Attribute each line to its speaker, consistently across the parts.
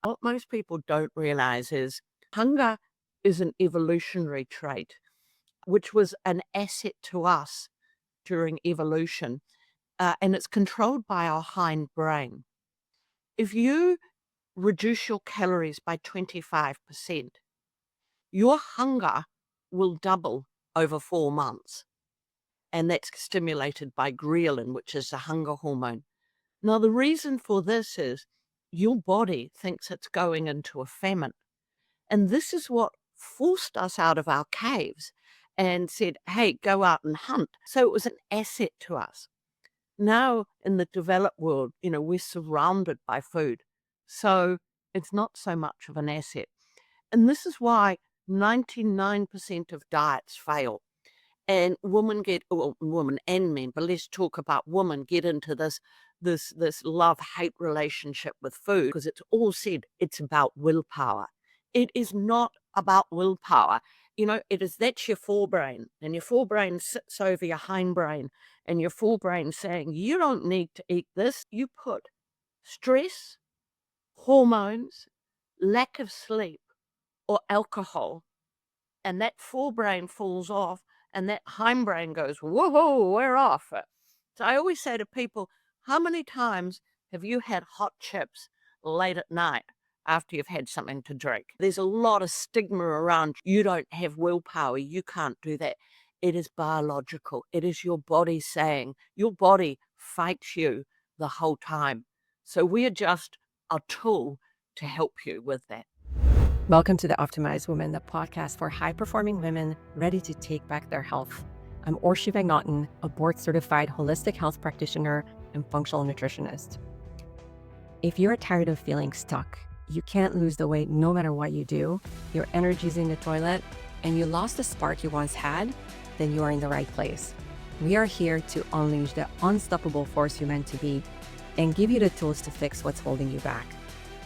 Speaker 1: What most people don't realize is hunger is an evolutionary trait, which was an asset to us during evolution, and it's controlled by our hind brain. If you reduce your calories by 25%, your hunger will double over 4 months. And that's stimulated by ghrelin, which is the hunger hormone. Now, the reason for this is your body thinks it's going into a famine. And this is what forced us out of our caves and said, hey, go out and hunt. So it was an asset to us. Now, in the developed world, we're surrounded by food. So it's not so much of an asset. And this is why 99% of diets fail. And women and men, but let's talk about women, get into this love-hate relationship with food, because it's all said it's about willpower. It is not about willpower. That's your forebrain, and your forebrain sits over your hindbrain, and your forebrain saying, you don't need to eat this. You put stress, hormones, lack of sleep, or alcohol, and that forebrain falls off, and that hindbrain goes, whoa, we're off. So I always say to people, how many times have you had hot chips late at night after you've had something to drink? There's a lot of stigma around, you don't have willpower, you can't do that. It is biological. It is your body saying, your body fights you the whole time. So we are just a tool to help you with that.
Speaker 2: Welcome to the Optimized Woman, the podcast for high-performing women ready to take back their health. I'm Orshi McNaughton, a board-certified holistic health practitioner and functional nutritionist. If you're tired of feeling stuck, you can't lose the weight no matter what you do, your energy's in the toilet, and you lost the spark you once had, then you are in the right place. We are here to unleash the unstoppable force you're meant to be and give you the tools to fix what's holding you back.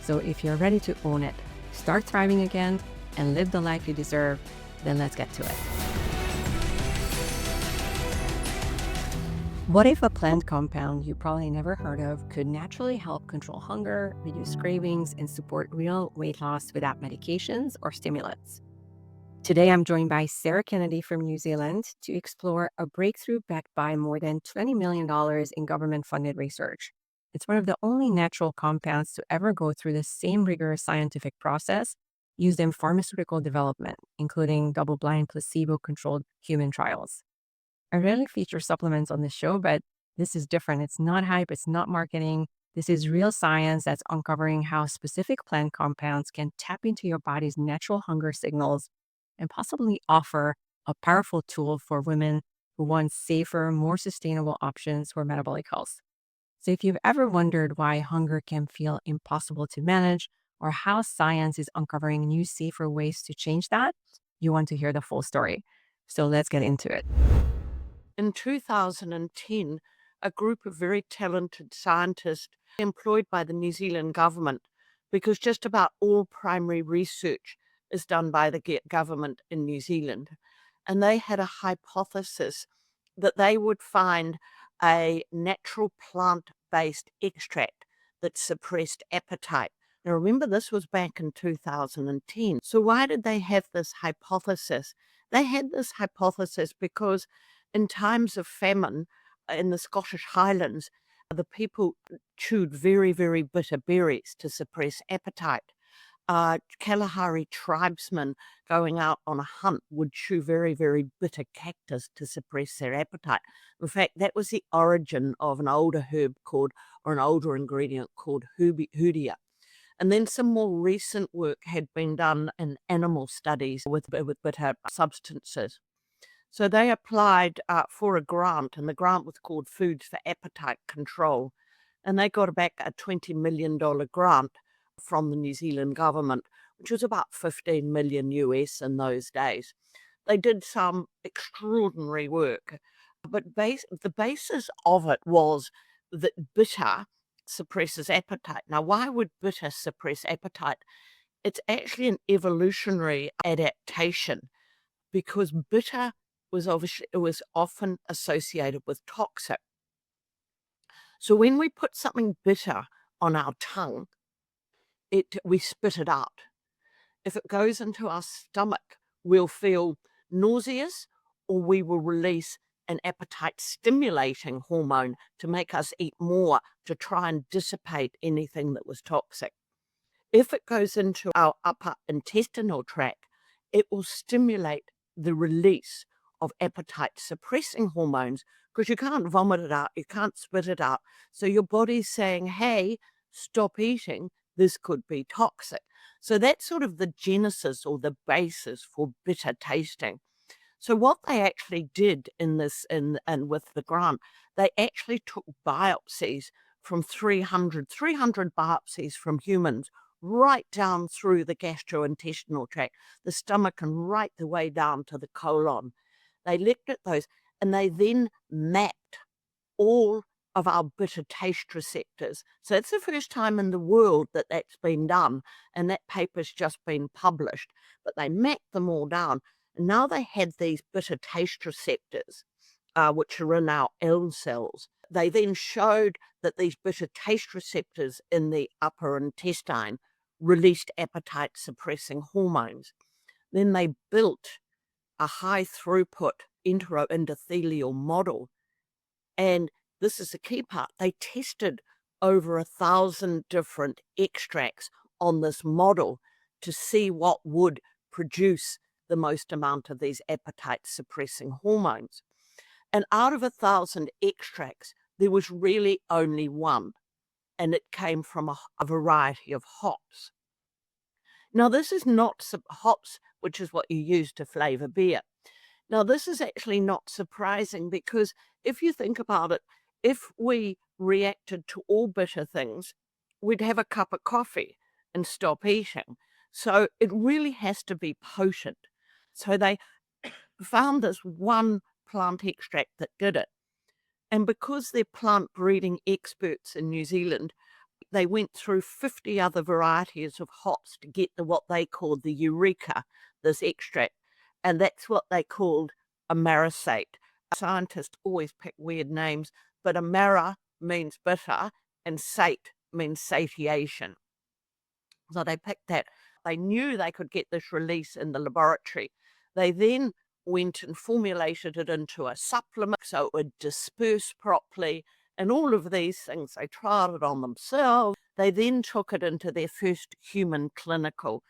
Speaker 2: So if you're ready to own it, start thriving again, and live the life you deserve, then let's get to it. What if a plant compound you probably never heard of could naturally help control hunger, reduce cravings, and support real weight loss without medications or stimulants? Today, I'm joined by Sarah Kennedy from New Zealand to explore a breakthrough backed by more than $20 million in government-funded research. It's one of the only natural compounds to ever go through the same rigorous scientific process used in pharmaceutical development, including double-blind, placebo-controlled human trials. I rarely feature supplements on this show, but this is different. It's not hype, it's not marketing. This is real science that's uncovering how specific plant compounds can tap into your body's natural hunger signals and possibly offer a powerful tool for women who want safer, more sustainable options for metabolic health. So if you've ever wondered why hunger can feel impossible to manage or how science is uncovering new, safer ways to change that, you want to hear the full story. So let's get into it.
Speaker 1: In 2010, a group of very talented scientists employed by the New Zealand government, because just about all primary research is done by the government in New Zealand, and they had a hypothesis that they would find a natural plant-based extract that suppressed appetite. Now, remember, this was back in 2010. So why did they have this hypothesis? They had this hypothesis because in times of famine in the Scottish Highlands, the people chewed very, very bitter berries to suppress appetite. Kalahari tribesmen going out on a hunt would chew very, very bitter cactus to suppress their appetite. In fact, that was the origin of an older herb called, or an older ingredient called hoodia. And then some more recent work had been done in animal studies with bitter substances. So they applied for a grant, and the grant was called Foods for Appetite Control. And they got back a $20 million grant from the New Zealand government, which was about 15 million US in those days. They did some extraordinary work, but the basis of it was that bitter suppresses appetite. Now, why would bitter suppress appetite? It's actually an evolutionary adaptation, because bitter was often associated with toxic. So when we put something bitter on our tongue, we spit it out. If it goes into our stomach, we'll feel nauseous, or we will release an appetite stimulating hormone to make us eat more to try and dissipate anything that was toxic. If it goes into our upper intestinal tract, it will stimulate the release of appetite suppressing hormones, because you can't vomit it out, you can't spit it out. So your body's saying, hey, stop eating, this could be toxic. So that's sort of the genesis or the basis for bitter tasting. So what they actually did in this, and with the grant, they actually took biopsies from 300 biopsies from humans right down through the gastrointestinal tract, the stomach, and right the way down to the colon. They looked at those, and they then mapped all of our bitter taste receptors. So it's the first time in the world that that's been done, and that paper's just been published. But they mapped them all down, and now they had these bitter taste receptors, which are in our L cells. They then showed that these bitter taste receptors in the upper intestine released appetite suppressing hormones. Then they built a high throughput enteroendothelial model, and this is the key part. They tested over 1,000 different extracts on this model to see what would produce the most amount of these appetite suppressing hormones. And out of 1,000 extracts, there was really only one, and it came from a variety of hops. Now, this is not hops, which is what you use to flavor beer. Now, this is actually not surprising, because if you think about it, if we reacted to all bitter things, we'd have a cup of coffee and stop eating. So it really has to be potent. So they found this one plant extract that did it. And because they're plant breeding experts in New Zealand, they went through 50 other varieties of hops to get what they called the eureka, this extract. And that's what they called amaracate. Scientists always pick weird names, but amara means bitter and sate means satiation. So they picked that. They knew they could get this release in the laboratory. They then went and formulated it into a supplement so it would disperse properly, and all of these things. They tried it on themselves. They then took it into their first human clinical.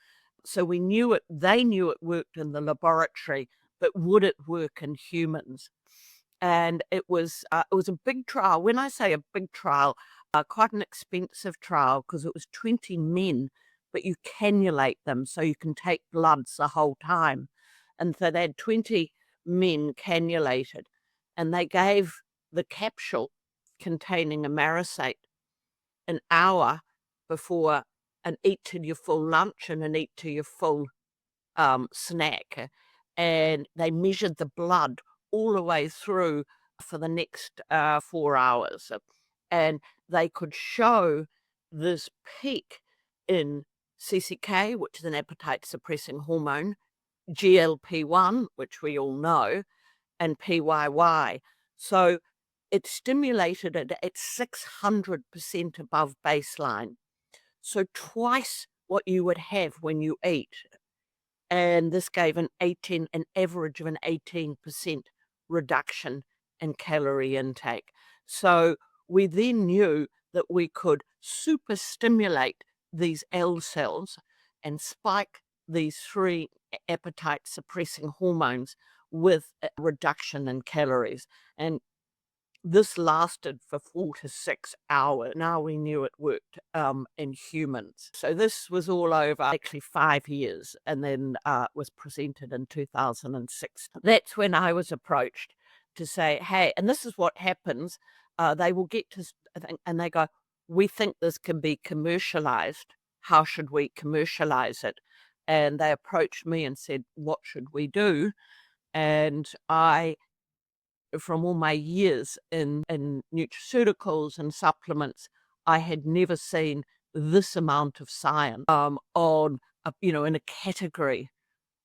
Speaker 1: So they knew it worked in the laboratory, but would it work in humans? And it was a big trial. When I say a big trial, quite an expensive trial, because it was 20 men, but you cannulate them so you can take bloods the whole time. And so they had 20 men cannulated, and they gave the capsule containing amaracate an hour before an eat to your full lunch and an eat to your full snack. And they measured the blood all the way through for the next 4 hours. And they could show this peak in CCK, which is an appetite suppressing hormone, GLP-1, which we all know, and PYY. So it stimulated it at 600% above baseline. So twice what you would have when you eat. And this gave an average of an 18% reduction in calorie intake. So we then knew that we could super stimulate these L cells and spike these three appetite suppressing hormones with a reduction in calories. And this lasted for 4 to 6 hours. Now we knew it worked in humans. So this was all over actually 5 years, and then was presented in 2006. That's when I was approached to say, hey, and this is what happens. They will get to, and they go, we think this can be commercialized. How should we commercialize it? And they approached me and said, what should we do? And from all my years in nutraceuticals and supplements, I had never seen this amount of science on, in a category.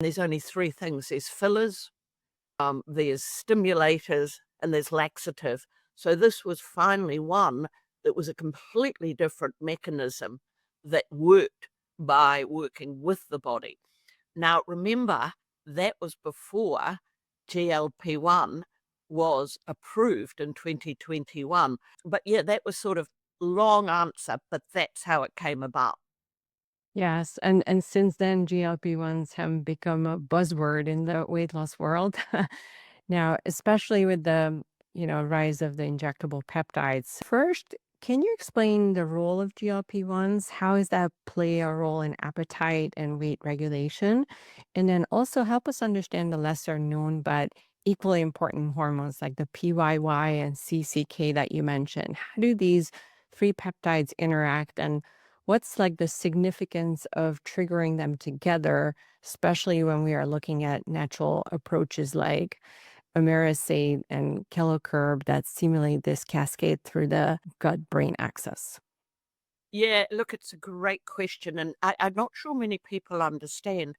Speaker 1: There's only three things. There's fillers, there's stimulators, and there's laxative. So this was finally one that was a completely different mechanism that worked by working with the body. Now, remember, that was before GLP-1 was approved in 2021. But yeah, that was sort of long answer, but that's how it came about.
Speaker 2: Yes, and since then, GLP-1s have become a buzzword in the weight loss world. Now, especially with the, rise of the injectable peptides. First, can you explain the role of GLP-1s? How does that play a role in appetite and weight regulation? And then also help us understand the lesser known but equally important hormones like the PYY and CCK that you mentioned. How do these three peptides interact, and what's like the significance of triggering them together, especially when we are looking at natural approaches like Amerisate and Kelocurb that simulate this cascade through the gut-brain axis?
Speaker 1: Yeah, look, it's a great question, and I'm not sure many people understand,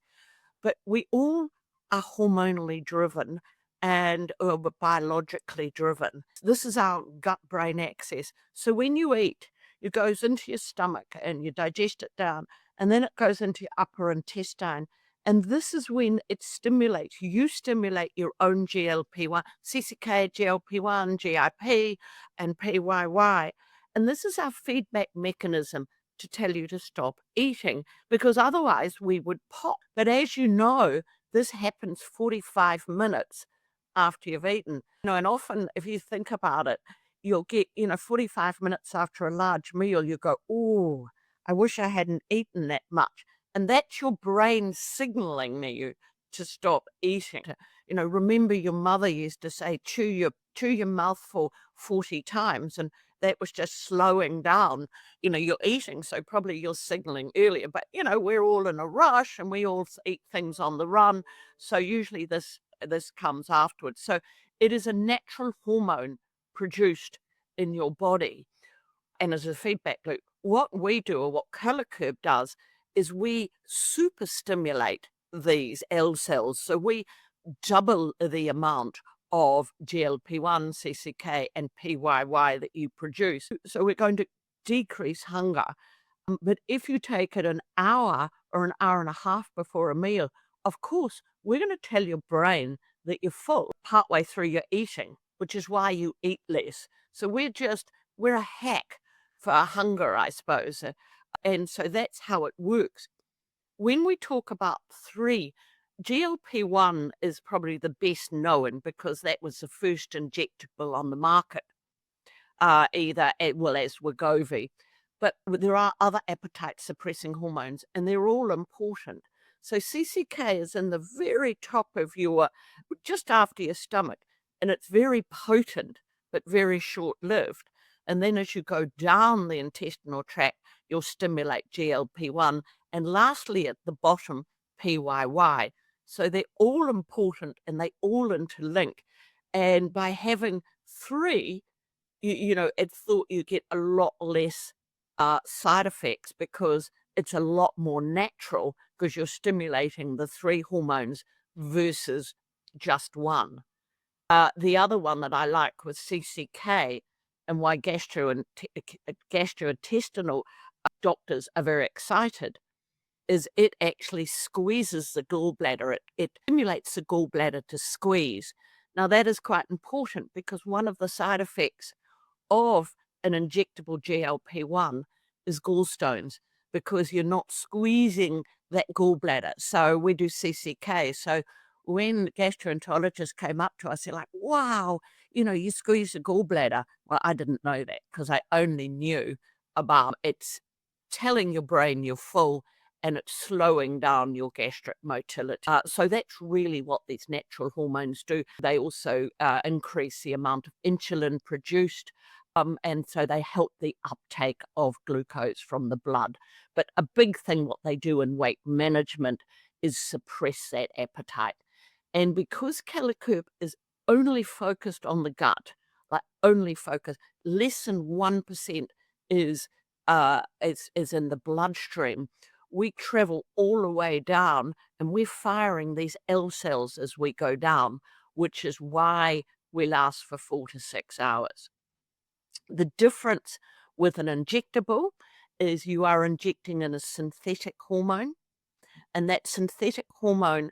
Speaker 1: but we all are hormonally driven and biologically driven. This is our gut brain axis. So when you eat, it goes into your stomach and you digest it down, and then it goes into your upper intestine. And this is when it stimulates, you stimulate your own GLP-1, CCK, GLP-1, GIP, and PYY. And this is our feedback mechanism to tell you to stop eating, because otherwise we would pop. But as you know, this happens 45 minutes after you've eaten. And often if you think about it, you'll get, 45 minutes after a large meal, you go, oh, I wish I hadn't eaten that much. And that's your brain signaling you to stop eating. Remember your mother used to say, chew your mouth for 40 times. And that was just slowing down, you're eating. So probably you're signaling earlier, but we're all in a rush and we all eat things on the run. So usually this comes afterwards. So it is a natural hormone produced in your body. And as a feedback loop, what we do, or what Color does, is we super stimulate these L cells. So we double the amount of GLP-1, CCK, and PYY that you produce. So we're going to decrease hunger. But if you take it an hour or an hour and a half before a meal, of course, we're going to tell your brain that you're full partway through your eating, which is why you eat less. So we're a hack for our hunger, I suppose. And so that's how it works. When we talk about three, GLP-1 is probably the best known because that was the first injectable on the market, well, as Wegovy. But there are other appetite suppressing hormones, and they're all important. So CCK is in the very top of just after your stomach, and it's very potent, but very short lived. And then as you go down the intestinal tract, you'll stimulate GLP-1. And lastly, at the bottom, PYY. So they're all important and they all interlink. And by having three, it's thought you get a lot less side effects because it's a lot more natural because you're stimulating the three hormones versus just one. The other one that I like was CCK, and why gastrointestinal doctors are very excited is it actually squeezes the gallbladder. It stimulates the gallbladder to squeeze. Now, that is quite important because one of the side effects of an injectable GLP-1 is gallstones because you're not squeezing that gallbladder. So we do CCK. So when gastroenterologists came up to us, they're like, wow, you squeeze the gallbladder. Well, I didn't know that because I only knew about it's telling your brain you're full and it's slowing down your gastric motility. So that's really what these natural hormones do. They also increase the amount of insulin produced, and so they help the uptake of glucose from the blood. But a big thing what they do in weight management is suppress that appetite. And because Calicut is only focused on the gut, like only focused, less than 1% is in the bloodstream. We travel all the way down and we're firing these L cells as we go down, which is why we last for 4 to 6 hours. The difference with an injectable is you are injecting in a synthetic hormone, and that synthetic hormone,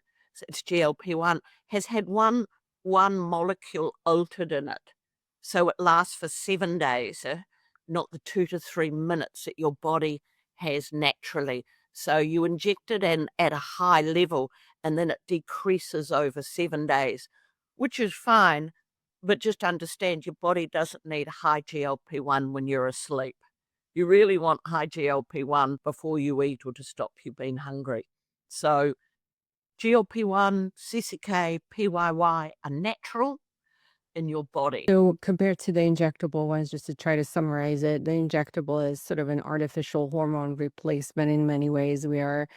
Speaker 1: it's GLP-1, has had one molecule altered in it. So it lasts for 7 days, not the 2 to 3 minutes that your body has naturally. So you inject it in at a high level, and then it decreases over 7 days, which is fine, but just understand your body doesn't need high GLP-1 when you're asleep. You really want high GLP-1 before you eat or to stop you being hungry. So GLP-1, CCK, PYY are natural in your body.
Speaker 2: So compared to the injectable ones, just to try to summarize it, the injectable is sort of an artificial hormone replacement in many ways. We are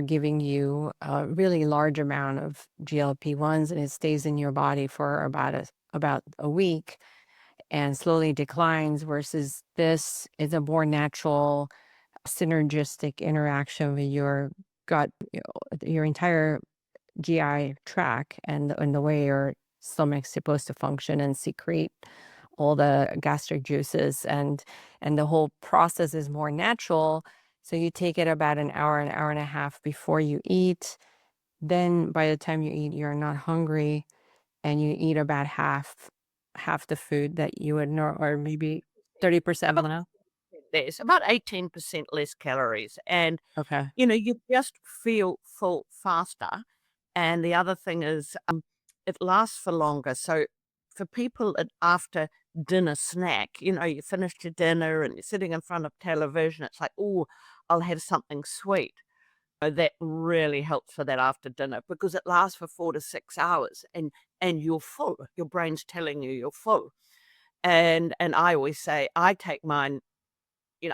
Speaker 2: giving you a really large amount of GLP-1s, and it stays in your body for about a week and slowly declines, versus this is a more natural synergistic interaction with your gut, your entire GI tract, and the way your stomach's supposed to function and secrete all the gastric juices, and the whole process is more natural. So you take it about an hour and a half before you eat. Then by the time you eat, you're not hungry, and you eat about half the food that you would know, or maybe 30%. I don't know.
Speaker 1: There's about 18% less calories, and
Speaker 2: Okay.
Speaker 1: you just feel full faster. And the other thing is, it lasts for longer. So for people at after dinner snack, you finished your dinner and you're sitting in front of television, it's like, oh, I'll have something sweet. That really helps for that after dinner because it lasts for 4 to 6 hours, and you're full. Your brain's telling you you're full. And I always say I take mine,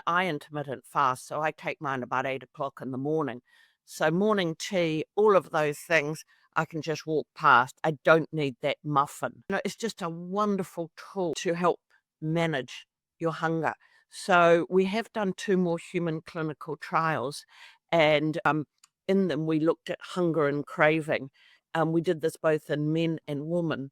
Speaker 1: I intermittent fast, so I take mine about 8 o'clock in the morning. So morning tea, all of those things, I can just walk past. I don't need that muffin. It's just a wonderful tool to help manage your hunger. So we have done 2 more human clinical trials, and in them we looked at hunger and craving. We did this both in men and women,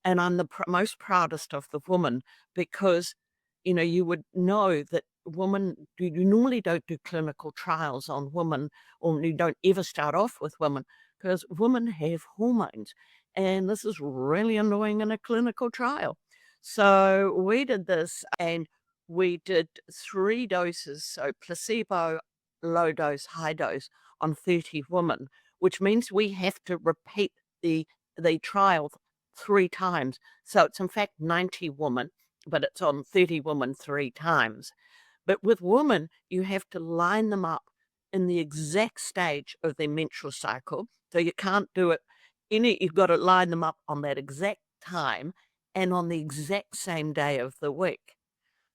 Speaker 1: and I'm the most proudest of the woman because, you would know that women, you normally don't do clinical trials on women, or you don't ever start off with women because women have hormones. And this is really annoying in a clinical trial. So we did this, and we did 3 doses, so placebo, low dose, high dose on 30 women, which means we have to repeat the trial 3 times. So it's in fact 90 women, but it's on 30 women 3 times. But with women, you have to line them up in the exact stage of their menstrual cycle. So you can't do it you've got to line them up on that exact time and on the exact same day of the week.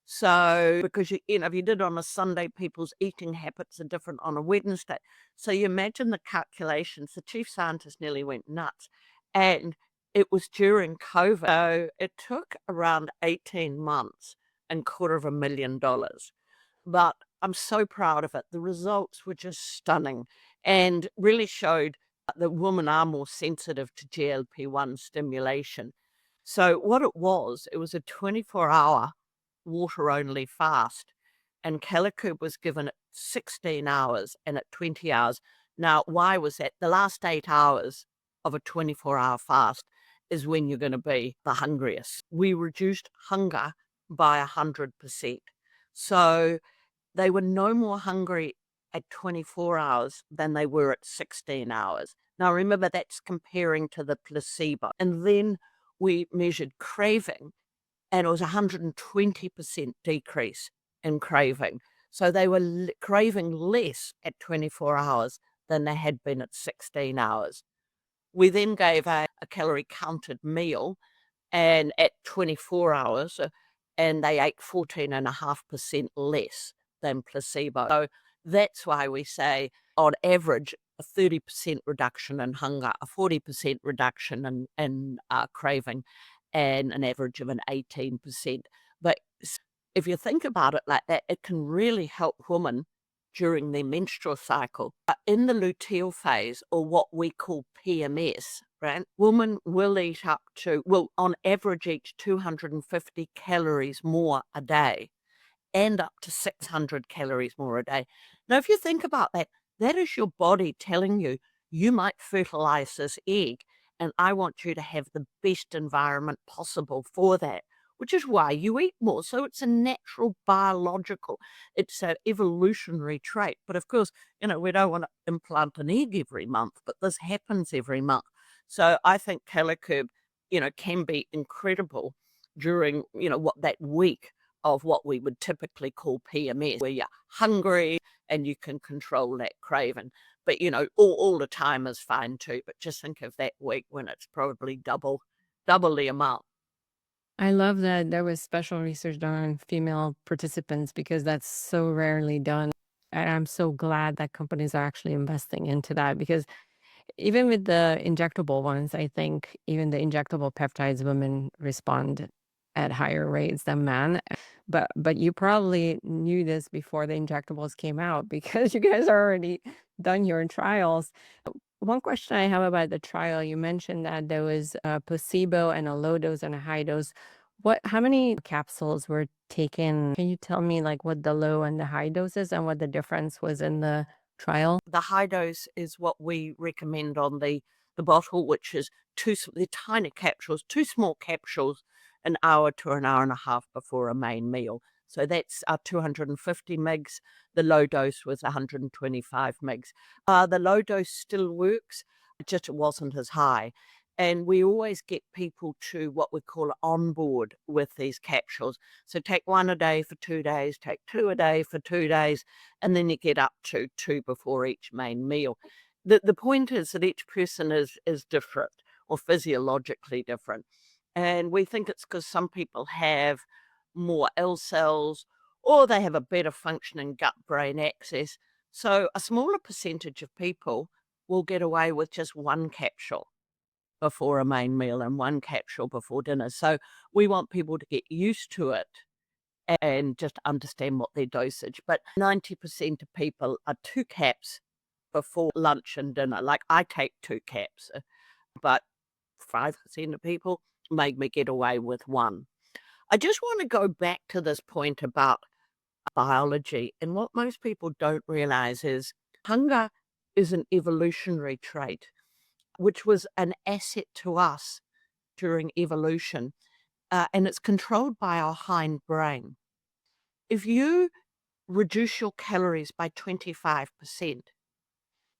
Speaker 1: So, because if you did on a Sunday, people's eating habits are different on a Wednesday. So you imagine the calculations. The chief scientist nearly went nuts. And it was during COVID. So it took around 18 months and $250,000. But I'm so proud of it. The results were just stunning and really showed that women are more sensitive to GLP-1 stimulation. So what it was a 24-hour water-only fast, and Calico was given at 16 hours and at 20 hours. Now, why was that? The last 8 hours of a 24-hour fast is when you're going to be the hungriest. We reduced hunger by 100%. So they were no more hungry at 24 hours than they were at 16 hours. Now, remember, that's comparing to the placebo. And then we measured craving, and it was 120% decrease in craving. So they were craving less at 24 hours than they had been at 16 hours. We then gave a calorie counted meal, and at 24 hours, and they ate 14.5% less than placebo. So that's why we say, on average, a 30% reduction in hunger, a 40% reduction in craving, and an average of an 18%. But if you think about it like that, it can really help women during their menstrual cycle. In the luteal phase, or what we call PMS, right, women will on average eat 250 calories more a day. and up to 600 calories more a day. Now, if you think about that, that is your body telling you, you might fertilize this egg, and I want you to have the best environment possible for that, which is why you eat more. So it's a natural biological, it's an evolutionary trait. But of course, we don't want to implant an egg every month, but this happens every month. So I think Calicurb, can be incredible during, what that week of what we would typically call PMS, where you're hungry and you can control that craving. But, all the time is fine too. But just think of that week when it's probably double the amount.
Speaker 2: I love that there was special research done on female participants because that's so rarely done. And I'm so glad that companies are actually investing into that because even with the injectable ones, I think even the injectable peptides, women respond at higher rates than men. But you probably knew this before the injectables came out because you guys already done your trials. One question I have about the trial, you mentioned that there was a placebo and a low dose and a high dose. How many capsules were taken? Can you tell me like what the low and the high doses and what the difference was in the trial?
Speaker 1: The high dose is what we recommend on the bottle, which is they're tiny capsules, two small capsules, an hour to an hour and a half before a main meal. So that's 250 mgs. The low dose was 125 mgs. The low dose still works, just it wasn't as high. And we always get people to what we call on board with these capsules. So take one a day for 2 days, take two a day for 2 days, and then you get up to two before each main meal. The point is that each person is different or physiologically different. And we think it's because some people have more L cells or they have a better functioning gut brain axis. So a smaller percentage of people will get away with just one capsule before a main meal and one capsule before dinner. So we want people to get used to it and just understand what their dosage. But 90% of people are two caps before lunch and dinner. Like I take two caps, but 5% of people make me get away with one. I just want to go back to this point about biology. And what most people don't realize is hunger is an evolutionary trait, which was an asset to us during evolution. And it's controlled by our hind brain. If you reduce your calories by 25%,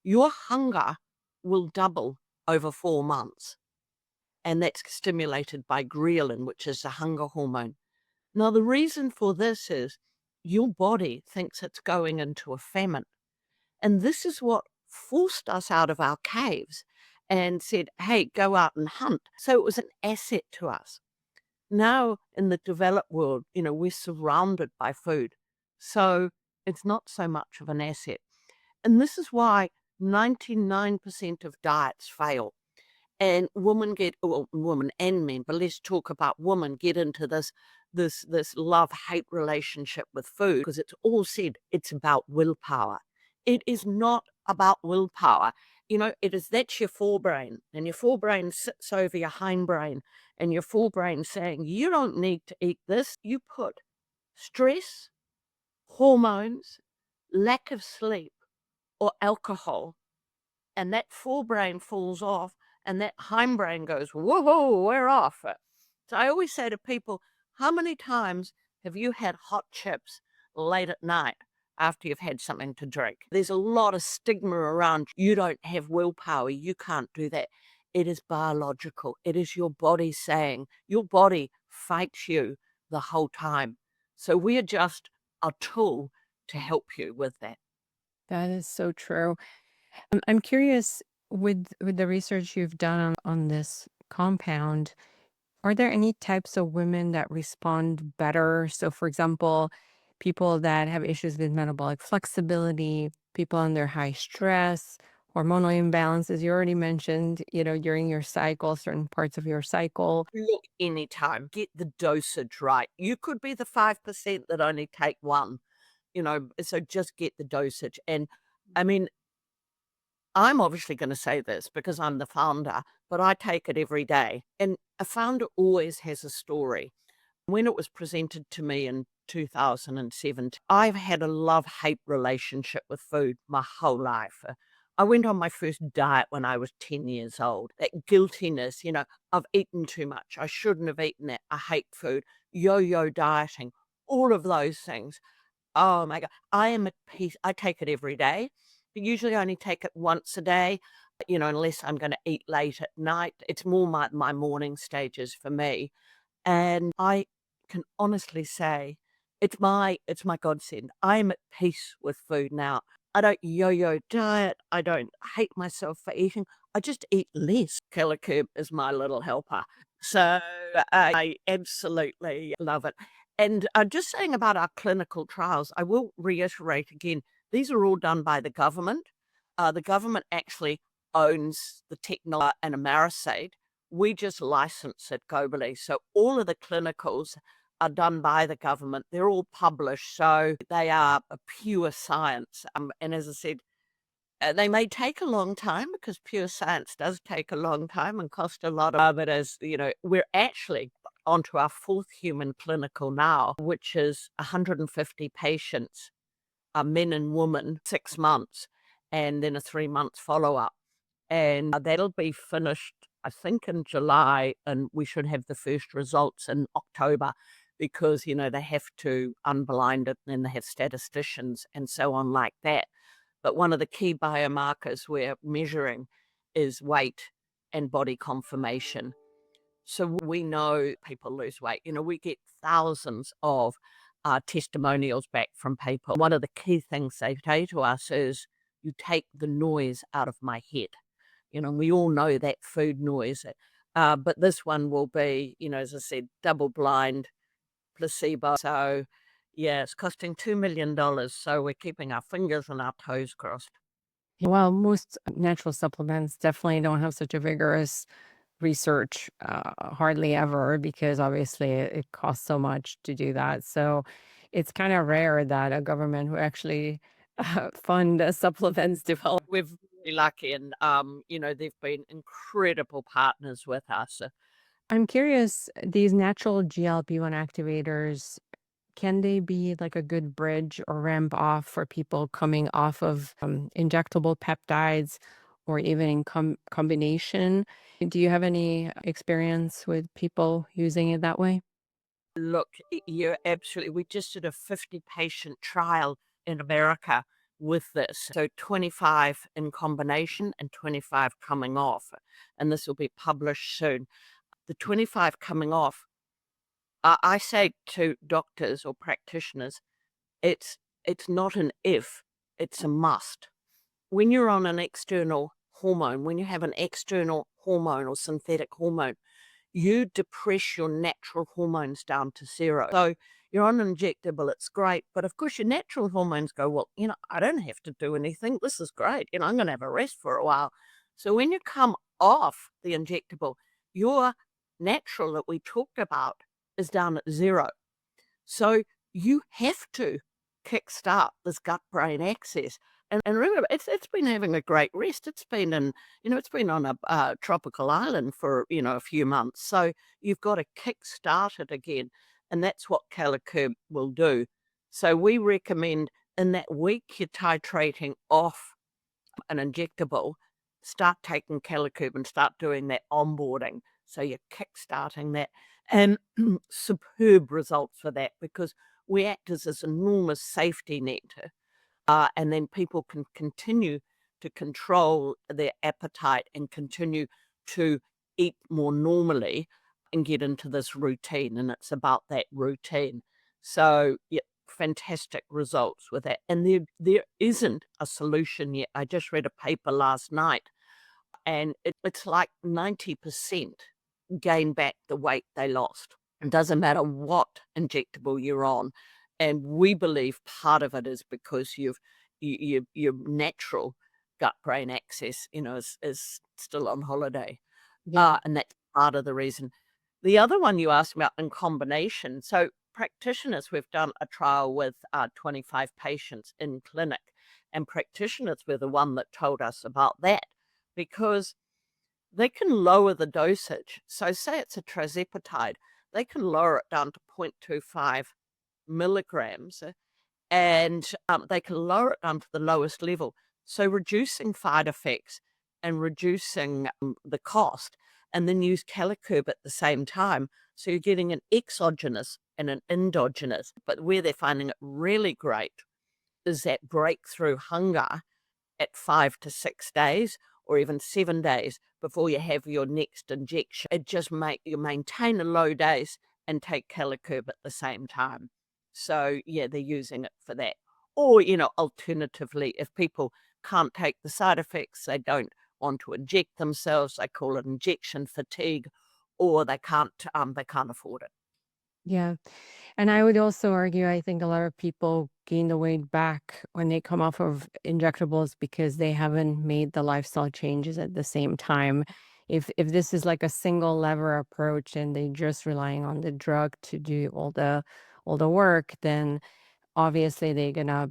Speaker 1: your hunger will double over 4 months. And that's stimulated by ghrelin, which is the hunger hormone. Now, the reason for this is your body thinks it's going into a famine. And this is what forced us out of our caves and said, hey, go out and hunt. So it was an asset to us. Now, in the developed world, we're surrounded by food. So it's not so much of an asset. And this is why 99% of diets fail. And women and men, but let's talk about women, get into this love-hate relationship with food because it's all said it's about willpower. It is not about willpower. That's your forebrain, and your forebrain sits over your hindbrain, and your forebrain saying, you don't need to eat this. You put stress, hormones, lack of sleep, or alcohol, and that forebrain falls off, and that hindbrain goes, whoa, we're off it. So I always say to people, how many times have you had hot chips late at night after you've had something to drink? There's a lot of stigma around, you don't have willpower, you can't do that. It is biological. It is your body saying, your body fights you the whole time. So we are just a tool to help you with that.
Speaker 2: That is so true. I'm curious with the research you've done on this compound, are there any types of women that respond better? So, for example, people that have issues with metabolic flexibility, people under high stress, hormonal imbalances. You already mentioned, during your cycle, certain parts of your cycle.
Speaker 1: Look, anytime, get the dosage right. You could be the 5% that only take one, so just get the dosage. And I mean, I'm obviously going to say this because I'm the founder, but I take it every day. And a founder always has a story. When it was presented to me in 2017. I've had a love-hate relationship with food my whole life. I went on my first diet when I was 10 years old. That guiltiness, I've eaten too much. I shouldn't have eaten that. I hate food. Yo-yo dieting, all of those things. Oh my God. I am at peace. I take it every day. But usually I only take it once a day, unless I'm going to eat late at night. It's more my morning stages for me. And I can honestly say it's my godsend. I am at peace with food now. I don't yo-yo diet. I don't hate myself for eating. I just eat less. Killer Curb is my little helper. So I absolutely love it. And just saying about our clinical trials, I will reiterate again, these are all done by the government. The government actually owns the technology and Amerisaid. We just license it globally. So all of the clinicals are done by the government. They're all published. So they are a pure science. And as I said, they may take a long time because pure science does take a long time and cost a lot of it. As we're actually onto our fourth human clinical now, which is 150 patients, men and women, 6 months, and then a 3 month follow-up. And that'll be finished, I think, in July, and we should have the first results in October because, they have to unblind it, and then they have statisticians and so on like that. But one of the key biomarkers we're measuring is weight and body conformation. So we know people lose weight. We get thousands of testimonials back from people. One of the key things they say to us is, you take the noise out of my head. We all know that food noise. But this one will be, as I said, double blind, placebo. So, yeah, it's costing $2 million. So we're keeping our fingers and our toes crossed.
Speaker 2: Well, most natural supplements definitely don't have such a vigorous research, hardly ever, because obviously it costs so much to do that. So it's kind of rare that a government who actually fund supplements develop.
Speaker 1: We're very lucky, and they've been incredible partners with us.
Speaker 2: I'm curious, these natural GLP-1 activators, can they be like a good bridge or ramp off for people coming off of injectable peptides or even in combination? Do you have any experience with people using it that way?
Speaker 1: Look, you're absolutely. We just did a 50-patient trial in America with this. So 25 in combination and 25 coming off. And this will be published soon. The 25 coming off, I say to doctors or practitioners, it's not an if, it's a must. When you're on an external hormone, when you have an external hormone or synthetic hormone, you depress your natural hormones down to zero. So you're on an injectable, it's great. But of course, your natural hormones go, well, I don't have to do anything. This is great. I'm going to have a rest for a while. So when you come off the injectable, your natural that we talked about is down at zero. So you have to kickstart this gut-brain axis. And remember, it's been having a great rest. It's been it's been on a tropical island for, a few months. So you've got to kickstart it again. And that's what Calicurb will do. So we recommend in that week you're titrating off an injectable, start taking Calicurb and start doing that onboarding. So you're kickstarting that. And superb results for that because we act as this enormous safety net. And then people can continue to control their appetite and continue to eat more normally and get into this routine. And it's about that routine. So, yeah, fantastic results with that. And there isn't a solution yet. I just read a paper last night, and it's like 90% gain back the weight they lost. It doesn't matter what injectable you're on. And we believe part of it is because your natural gut-brain axis, is still on holiday.
Speaker 2: Yeah.
Speaker 1: And that's part of the reason. The other one you asked about in combination. So practitioners, we've done a trial with 25 patients in clinic, and practitioners were the one that told us about that because they can lower the dosage. So say it's a tirzepatide, they can lower it down to 0.25 milligrams, and they can lower it down to the lowest level. So reducing side effects and reducing the cost, and then use Calicurb at the same time. So you're getting an exogenous and an endogenous. But where they're finding it really great is that breakthrough hunger at 5 to 6 days or even 7 days before you have your next injection. It just you maintain a low dose and take Calicurb at the same time. So yeah, they're using it for that. Or, alternatively, if people can't take the side effects, they don't want to inject themselves, they call it injection fatigue, or they can't afford it.
Speaker 2: Yeah. And I would also argue, I think a lot of people gain the weight back when they come off of injectables because they haven't made the lifestyle changes at the same time. If this is like a single lever approach and they just relying on the drug to do all the work, then obviously they're gonna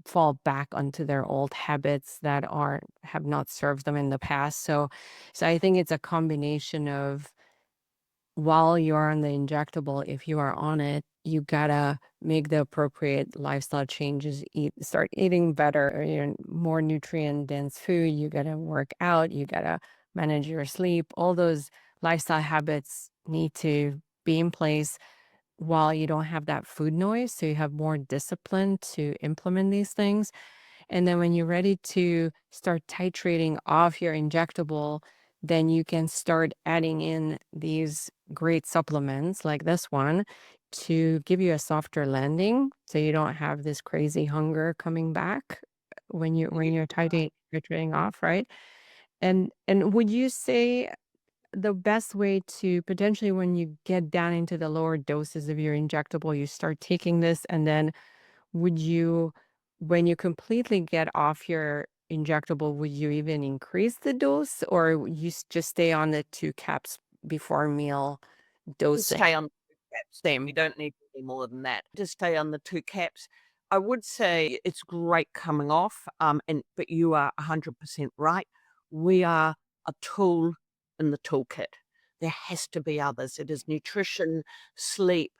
Speaker 2: fall back onto their old habits that have not served them in the past. So I think it's a combination of while you're on the injectable, if you are on it, you gotta make the appropriate lifestyle changes, start eating better, more nutrient dense food, you gotta work out, you gotta manage your sleep. All those lifestyle habits need to be in place while you don't have that food noise. So you have more discipline to implement these things. And then when you're ready to start titrating off your injectable, then you can start adding in these great supplements like this one to give you a softer landing so you don't have this crazy hunger coming back when you're titrating off, right? And would you say the best way to potentially when you get down into the lower doses of your injectable, you start taking this and then would you, when you completely get off your injectable, would you even increase the dose or you just stay on the 2 caps before meal
Speaker 1: Just
Speaker 2: dosing?
Speaker 1: stay on 2 caps, Sam, you don't need any more than that. Just stay on the 2 caps. I would say it's great coming off, but you are 100% right. We are a tool in the toolkit. There has to be others. It is nutrition, sleep,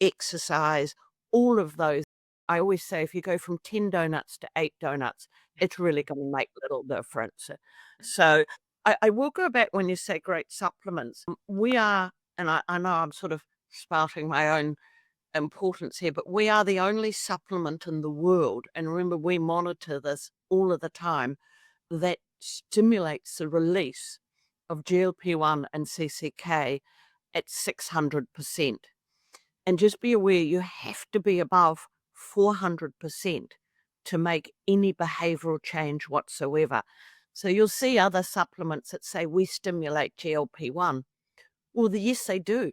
Speaker 1: exercise, all of those. I always say if you go from 10 donuts to 8 donuts, it's really gonna make little difference. So, I will go back when you say great supplements. We are, and I know I'm sort of spouting my own importance here, but we are the only supplement in the world, and remember, we monitor this all of the time, that stimulates the release of GLP-1 and CCK at 600%. And just be aware, you have to be above 400% to make any behavioral change whatsoever. So you'll see other supplements that say we stimulate GLP-1. Well, yes, they do.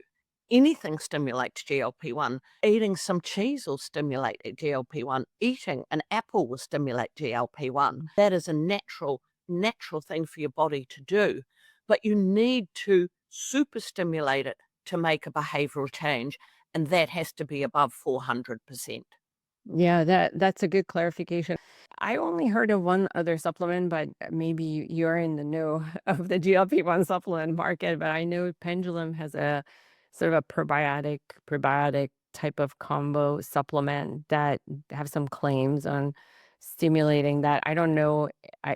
Speaker 1: Anything stimulates GLP-1. Eating some cheese will stimulate GLP-1. Eating an apple will stimulate GLP-1. That is a natural thing for your body to do. But you need to super stimulate it to make a behavioral change, and that has to be above 400%.
Speaker 2: Yeah, that's a good clarification. I only heard of one other supplement, but maybe you're in the know of the GLP-1 supplement market. But I know Pendulum has a sort of a prebiotic type of combo supplement that have some claims on stimulating that. I don't know.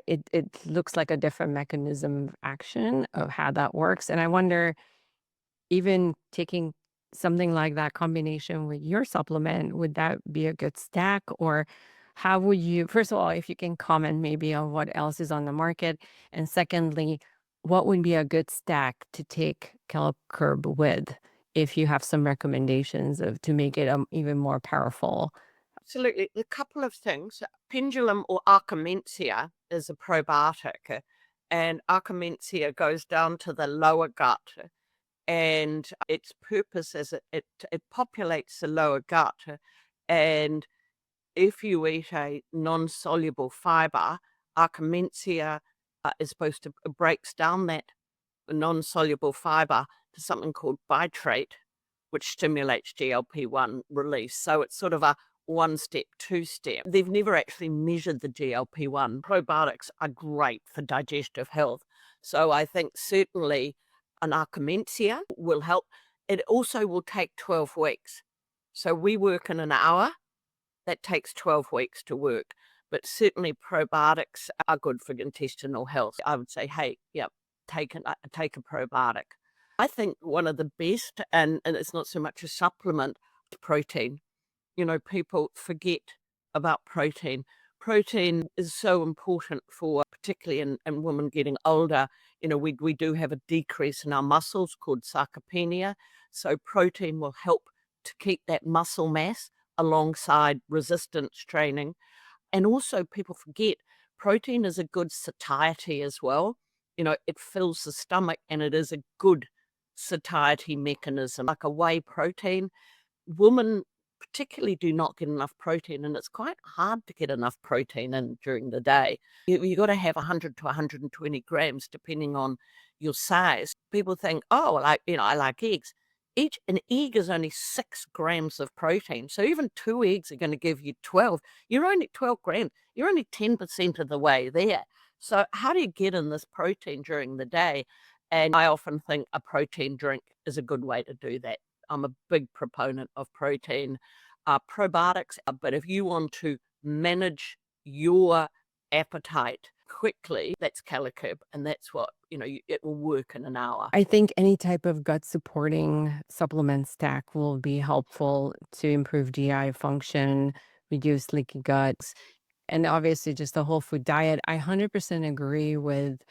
Speaker 2: It looks like a different mechanism of action of how that works, and I wonder even taking something like that combination with your supplement, would that be a good stack? Or how would you, first of all, if you can comment maybe on what else is on the market? And secondly, what would be a good stack to take Curb with if you have some recommendations of to make it even more powerful?
Speaker 1: Absolutely. A couple of things. Pendulum or Archimencia is a probiotic, and Archimencia goes down to the lower gut, and its purpose is it populates the lower gut, and if you eat a non-soluble fiber, Archimencia is supposed to breaks down that non-soluble fiber to something called bitrate, which stimulates GLP-1 release. So it's sort of a one step, two step. They've never actually measured the GLP-1. Probiotics are great for digestive health. So I think certainly an Archimencia will help. It also will take 12 weeks. So we work in an hour. That takes 12 weeks to work. But certainly probiotics are good for intestinal health. I would say, hey, yeah, take a probiotic. I think one of the best, and it's not so much a supplement, is protein. People forget about protein. Protein is so important for, particularly in women getting older. We do have a decrease in our muscles called sarcopenia. So protein will help to keep that muscle mass alongside resistance training. And also people forget protein is a good satiety as well. It fills the stomach and it is a good satiety mechanism, like a whey protein. Women particularly do not get enough protein, and it's quite hard to get enough protein in during the day. You got to have 100 to 120 grams depending on your size. People think, oh, I like eggs. Each an egg is only 6 grams of protein. So even 2 eggs are going to give you 12. You're only 12 grams. You're only 10% of the way there. So how do you get in this protein during the day? And I often think a protein drink is a good way to do that. I'm a big proponent of protein, probiotics, but if you want to manage your appetite quickly, that's Calicub, and that's what, it will work in an hour.
Speaker 2: I think any type of gut supporting supplement stack will be helpful to improve GI function, reduce leaky guts, and obviously just a whole food diet. I 100% agree with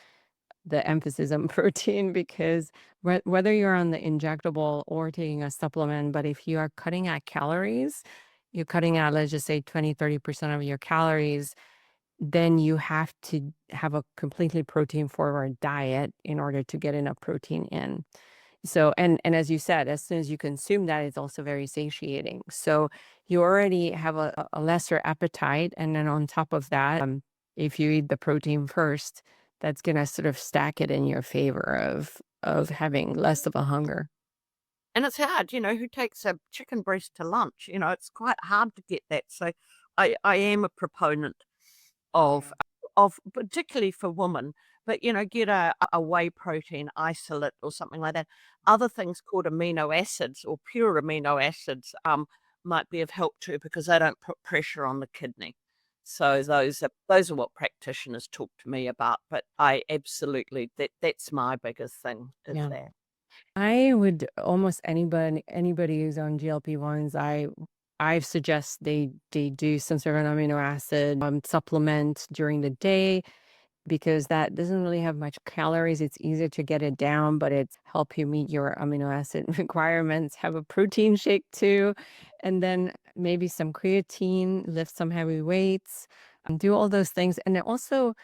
Speaker 2: the emphasis on protein because whether you're on the injectable or taking a supplement, but if you are cutting out calories, you're cutting out, let's just say 20-30% of your calories, then you have to have a completely protein forward diet in order to get enough protein in. So, and as you said, as soon as you consume that, it's also very satiating. So you already have a lesser appetite. And then on top of that, if you eat the protein first, that's going to sort of stack it in your favor of having less of a hunger.
Speaker 1: And it's hard, who takes a chicken breast to lunch? It's quite hard to get that. So I am a proponent of particularly for women, but, get a whey protein isolate or something like that. Other things called amino acids or pure amino acids, might be of help too because they don't put pressure on the kidney. So those are what practitioners talk to me about, but I absolutely that's my biggest thing is
Speaker 2: Yeah.
Speaker 1: that.
Speaker 2: I would almost anybody who's on GLP-1s, I suggest they do some sort of an amino acid supplement during the day because that doesn't really have much calories. It's easier to get it down, but it's help you meet your amino acid requirements. Have a protein shake too, and then maybe some creatine, lift some heavy weights, do all those things. And then also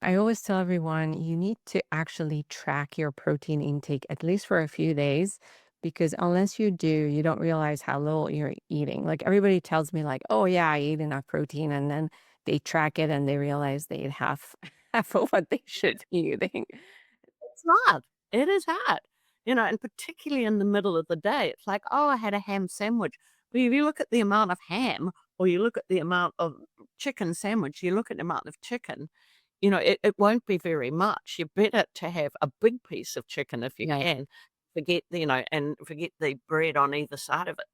Speaker 2: I always tell everyone you need to actually track your protein intake at least for a few days because unless you do, you don't realize how little you're eating. Like everybody tells me like, "Oh yeah, I eat enough protein." And then they track it and they realize they eat half half of what they should be eating.
Speaker 1: It's hard. It is hard, and particularly in the middle of the day, it's like, "Oh, I had a ham sandwich." But if you look at the amount of ham or you look at the amount of chicken sandwich, you look at the amount of chicken, it won't be very much. You're better to have a big piece of chicken if you
Speaker 2: Yeah.
Speaker 1: can, and forget the bread on either side of it.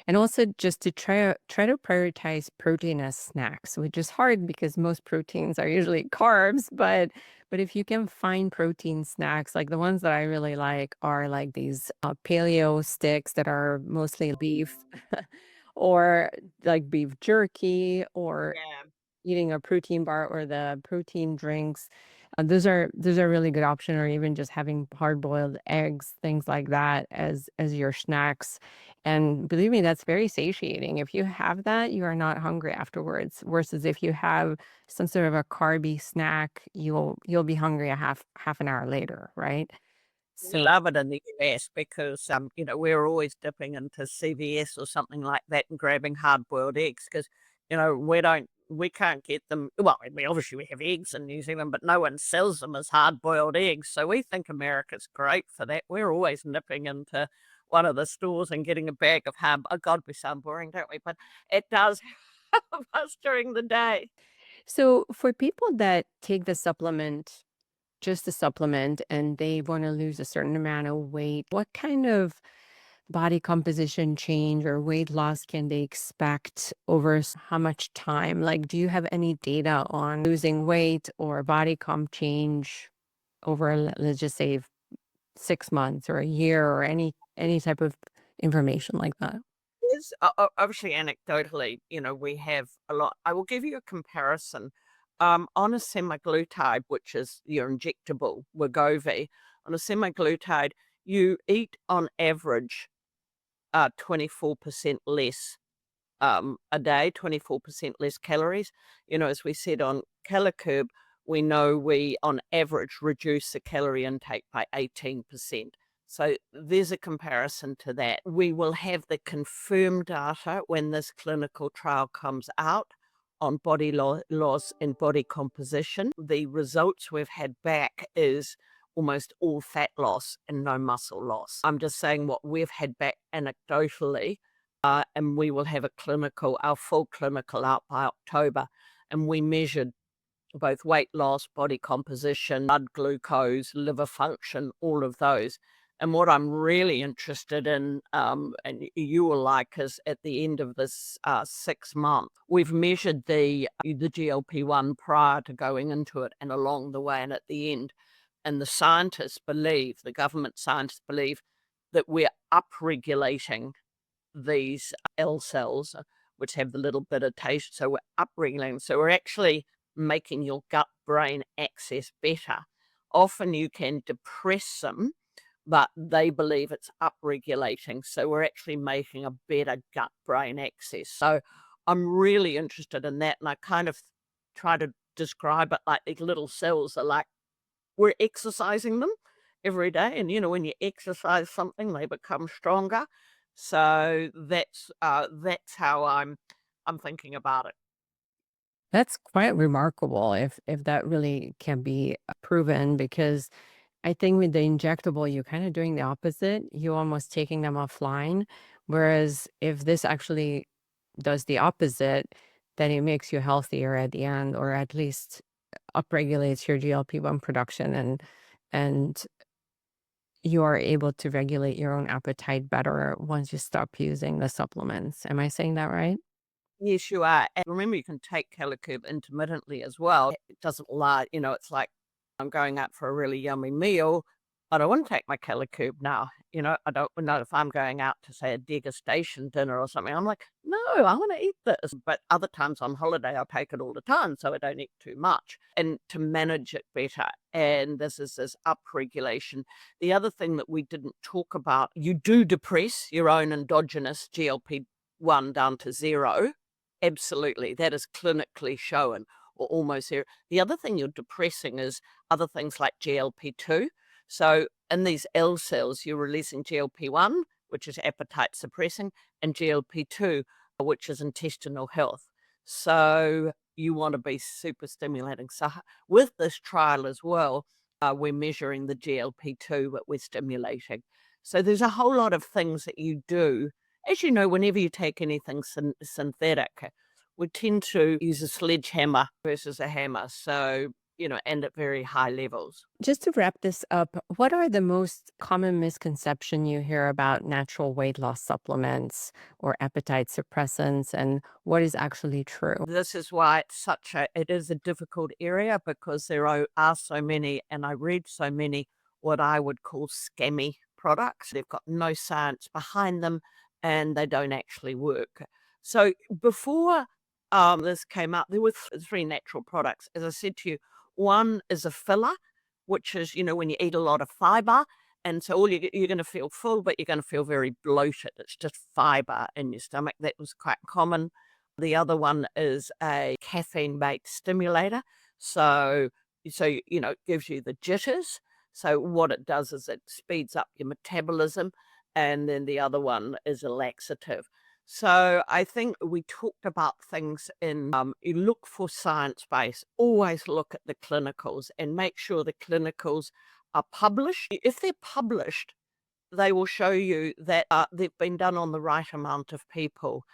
Speaker 2: And also just to try to prioritize protein as snacks, which is hard because most proteins are usually carbs, but if you can find protein snacks, like the ones that I really like are like these paleo sticks that are mostly beef or like beef jerky or
Speaker 1: Yeah.
Speaker 2: eating a protein bar or the protein drinks. Those are really good option, or even just having hard boiled eggs, things like that as your snacks. And believe me, that's very satiating. If you have that, you are not hungry afterwards. Versus if you have some sort of a carby snack, you'll be hungry a half an hour later, right?
Speaker 1: We
Speaker 2: So
Speaker 1: love it in the US because, we're always dipping into CVS or something like that and grabbing hard-boiled eggs because, we can't get them. Well, we have eggs in New Zealand, but no one sells them as hard-boiled eggs. So we think America's great for that. We're always nipping into one of the stores and getting a bag of hard. Oh God, we sound boring, don't we? But it does help us during the day.
Speaker 2: so for people that take the supplement, just a supplement, and they want to lose a certain amount of weight, what kind of body composition change or weight loss can they expect over how much time? Like, do you have any data on losing weight or body comp change over, let's just say, 6 months or a year or any type of information like that?
Speaker 1: Is obviously anecdotally, we have a lot. I will give you a comparison. On a semaglutide, which is your injectable Wegovy, on a semaglutide, you eat on average 24% less a day, 24% less calories. As we said on Calorie, we know we on average reduce the calorie intake by 18%. So there's a comparison to that. We will have the confirmed data when this clinical trial comes out on body loss and body composition. The results we've had back is almost all fat loss and no muscle loss. I'm just saying what we've had back anecdotally, and we will have our full clinical out by October. And we measured both weight loss, body composition, blood glucose, liver function, all of those. And what I'm really interested in, and you will like, is at the end of this 6 month, we've measured the GLP-1 prior to going into it and along the way and at the end. And the government scientists believe that we're upregulating these L cells, which have the little bit of taste. So we're upregulating. So we're actually making your gut-brain axis better. Often you can depress them, but they believe it's upregulating. So we're actually making a better gut-brain axis. So I'm really interested in that. And I kind of try to describe it like these little cells are like we're exercising them every day. And, when you exercise something, they become stronger. So that's how I'm thinking about it.
Speaker 2: That's quite remarkable if that really can be proven, because I think with the injectable, you're kind of doing the opposite. You're almost taking them offline. Whereas if this actually does the opposite, then it makes you healthier at the end, or at least upregulates your GLP-1 production, and you are able to regulate your own appetite better once you stop using the supplements. Am I saying that right?
Speaker 1: Yes, you are. And remember, you can take Calorie intermittently as well. It doesn't lie. It's like I'm going out for a really yummy meal. I don't want to take my Calorie now. I don't know if I'm going out to, say, a degustation dinner or something. I'm like, no, I want to eat this. But other times on holiday, I'll take it all the time so I don't eat too much and to manage it better. And this is this upregulation. The other thing that we didn't talk about, you do depress your own endogenous GLP-1 down to zero. Absolutely. That is clinically shown or almost there. The other thing you're depressing is other things like GLP-2. So in these L cells, you're releasing GLP-1, which is appetite suppressing, and GLP-2, which is intestinal health. So you want to be super stimulating. So with this trial as well, we're measuring the GLP-2, but we're stimulating. So there's a whole lot of things that you do. As you know, whenever you take anything synthetic, we tend to use a sledgehammer versus a hammer. So, and at very high levels.
Speaker 2: Just to wrap this up, what are the most common misconception you hear about natural weight loss supplements or appetite suppressants, and what is actually true?
Speaker 1: This is why it is a difficult area because there are so many, and I read so many what I would call scammy products. They've got no science behind them and they don't actually work. So before this came out, there were three natural products. As I said to you, one is a filler, which is, when you eat a lot of fiber. And so you're going to feel full, but you're going to feel very bloated. It's just fiber in your stomach. That was quite common. The other one is a caffeine-based stimulator. So it gives you the jitters. So what it does is it speeds up your metabolism. And then the other one is a laxative. So I think we talked about things you look for science base, always look at the clinicals and make sure the clinicals are published. If they're published, they will show you that they've been done on the right amount of people.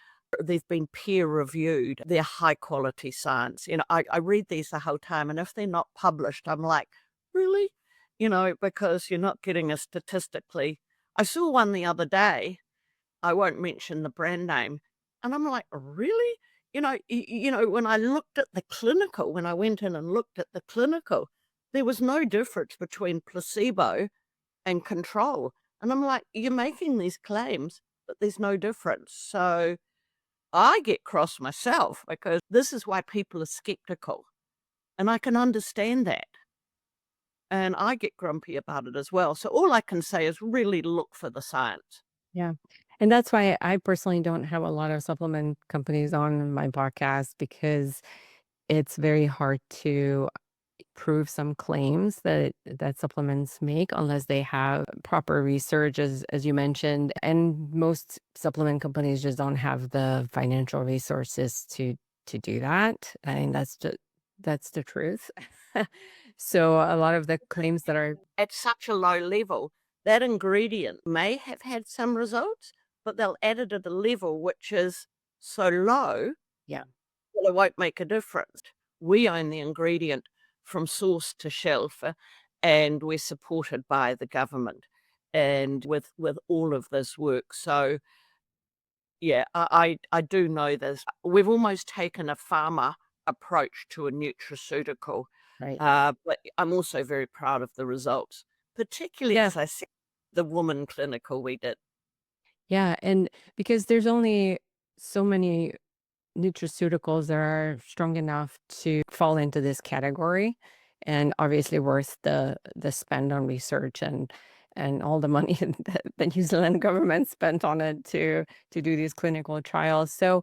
Speaker 1: They've been peer reviewed. They're high quality science. I read these the whole time, and if they're not published, I'm like, really? Because you're not getting a statistically. I saw one the other day I won't mention the brand name. And I'm like, really? When I looked at the clinical, when I went in and looked at the clinical, there was no difference between placebo and control. And I'm like, you're making these claims, but there's no difference. So I get cross myself because this is why people are skeptical. And I can understand that. And I get grumpy about it as well. So all I can say is really look for the science.
Speaker 2: Yeah. And that's why I personally don't have a lot of supplement companies on my podcast, because it's very hard to prove some claims that supplements make unless they have proper research, as you mentioned. And most supplement companies just don't have the financial resources to do that. I mean, that's the truth. So a lot of the claims that are
Speaker 1: At such a low level, that ingredient may have had some results, but they'll add it at a level which is so low
Speaker 2: yeah.
Speaker 1: that it won't make a difference. We own the ingredient from source to shelf, and we're supported by the government and with all of this work. So yeah, I do know this. We've almost taken a pharma approach to a nutraceutical,
Speaker 2: Right.
Speaker 1: but I'm also very proud of the results, particularly, as I said, the woman clinical we did.
Speaker 2: Yeah. And because there's only so many nutraceuticals that are strong enough to fall into this category, and obviously worth the spend on research and all the money that the New Zealand government spent on it to do these clinical trials. So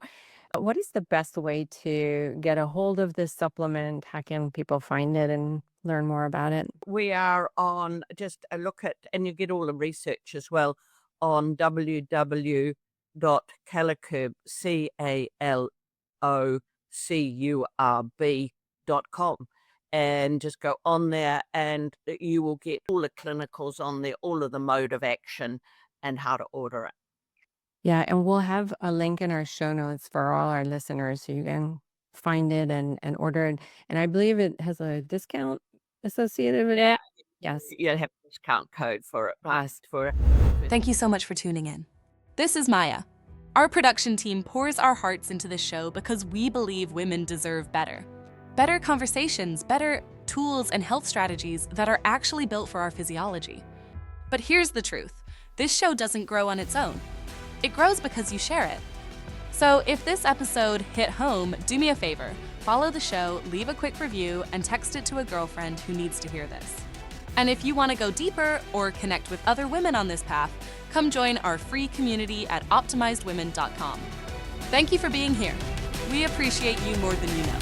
Speaker 2: what is the best way to get a hold of this supplement? How can people find it and learn more about it?
Speaker 1: We are on just a look at, and you get all the research as well on www.calocurb, calocurb.com, and just go on there and you will get all the clinicals on there, all of the mode of action and how to order it.
Speaker 2: Yeah, and we'll have a link in our show notes for all our listeners so you can find it and order it. And I believe it has a discount associated with
Speaker 1: Yeah,
Speaker 2: it. Yes.
Speaker 1: you have a discount code for it. Asked for it.
Speaker 3: Thank you so much for tuning in. This is Maya. Our production team pours our hearts into this show because we believe women deserve better. Better conversations, better tools and health strategies that are actually built for our physiology. But here's the truth. This show doesn't grow on its own. It grows because you share it. So if this episode hit home, do me a favor. Follow the show, leave a quick review, and text it to a girlfriend who needs to hear this. And if you want to go deeper or connect with other women on this path, come join our free community at optimizedwomen.com. Thank you for being here. We appreciate you more than you know.